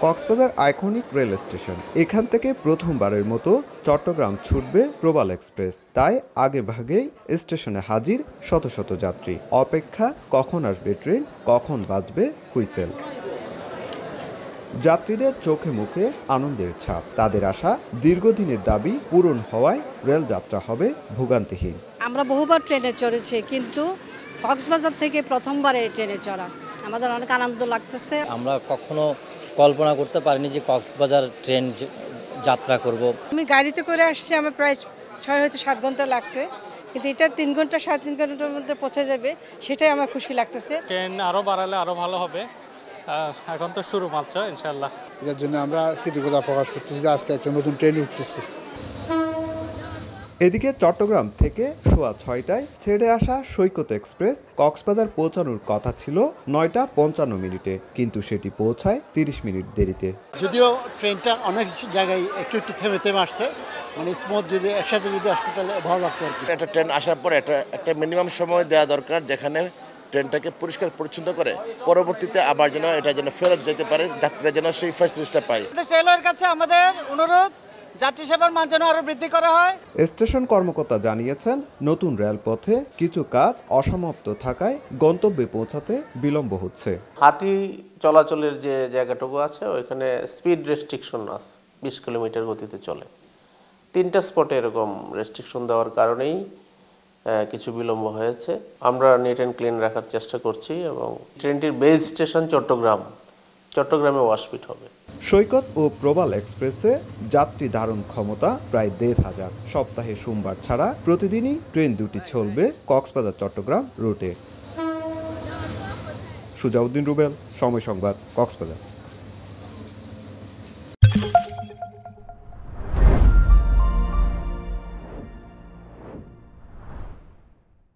Cox's Bazar iconic rail station. এখান থেকে প্রথমবারের মতো চট্টগ্রাম ছুটবে প্রবাল এক্সপ্রেস। তাই আগে ভাগেই স্টেশনে হাজির শত শত যাত্রী। অপেক্ষা কখন আসবে ট্রেন, কখন বাজবে হুইসেল। যাত্রীদের চোখে মুখে আনন্দের ছাপ। তাদের আশা, দীর্ঘদিনের দাবি পূরণ হওয়ায় রেল যাত্রা হবে ভোগান্তিহীন। আমরা বহুবার ট্রেনে চড়েছি, কিন্তু কক্সবাজার থেকে প্রথমবারে ট্রেনে চড়া আমাদের অনেক আনন্দ লাগতেছে। আমরা কখনো কল্পনা করতে পারিনি যে কক্সবাজার ট্রেন যাত্রা করব। আমি গাড়িতে করে আসছি, আমার প্রায় 6 হতে 7 ঘন্টা লাগছে, কিন্তু এটা 3 ঘন্টা 3.5 ঘন্টার মধ্যে পৌঁছে যাবে, সেটাই আমার খুশি লাগতেছে। ট্রেন আরও বাড়ালে আরও ভালো হবে। এখন তো শুরু মাত্র, ইনশাল্লাহ। এর জন্য আমরা কৃতজ্ঞতা প্রকাশ করতেছি যে আজকে একটা নতুন ট্রেন উঠতেছে। এদিকে চট্টগ্রাম থেকে সোয়া 6টায় ছেড়ে আসা সৈকত এক্সপ্রেস কক্সবাজার পৌঁছানোর কথা ছিল 9টা 55 মিনিটে, কিন্তু সেটি পৌঁছায় 30 মিনিট দেরিতে। যদিও ট্রেনটা অনেক জায়গায় একটু থেমে থেমে আসছে, মানে স্মুথ, যদি একসাথে যদি আসছে তাহলে ভালো লাগতো আর কি। একটা ট্রেন আসার পরে একটা মিনিমাম সময় দেওয়া দরকার, যেখানে ট্রেনটাকে পরিষ্কার পরিচ্ছন্ন করে পরবর্তীতে আবার যেন এটা যেন ফেরত যেতে পারে, যাত্রীরা যেন সেই ফ্যাসিলিটিটা পায়। রেলওয়ের কাছে আমাদের অনুরোধ, যাত্রী সেবার মান যেন আরো বৃদ্ধি করা হয়। স্টেশন কর্মকর্তা জানিয়েছেন, নতুন রেলপথে কিছু কাজ অসমাপ্ত থাকায় গন্তব্যে পৌঁছাতে বিলম্ব হচ্ছে। হাতি চলাচলের যে জায়গাটুকু আছে ওইখানে স্পিড রেস্ট্রিকশন আছে, 20 কিলোমিটার গতিতে চলে। 3টা স্পটে এরকম রেস্ট্রিকশন দেওয়ার কারণেই কিছু বিলম্ব হয়েছে। আমরা নিট অ্যান্ড ক্লিন রাখার চেষ্টা করছি এবং ট্রেনটির বেস স্টেশন চট্টগ্রামে ওয়াশপিট হবে। সৈকত ও প্রবাল এক্সপ্রেসে যাত্রী ধারণ ক্ষমতা প্রায় 1,500। সপ্তাহে সোমবার ছাড়া প্রতিদিনই ট্রেন দুটি চলবে কক্সবাজার চট্টগ্রাম রুটে। সুজাউদ্দিন রুবেল, সময় সংবাদ, কক্সবাজার।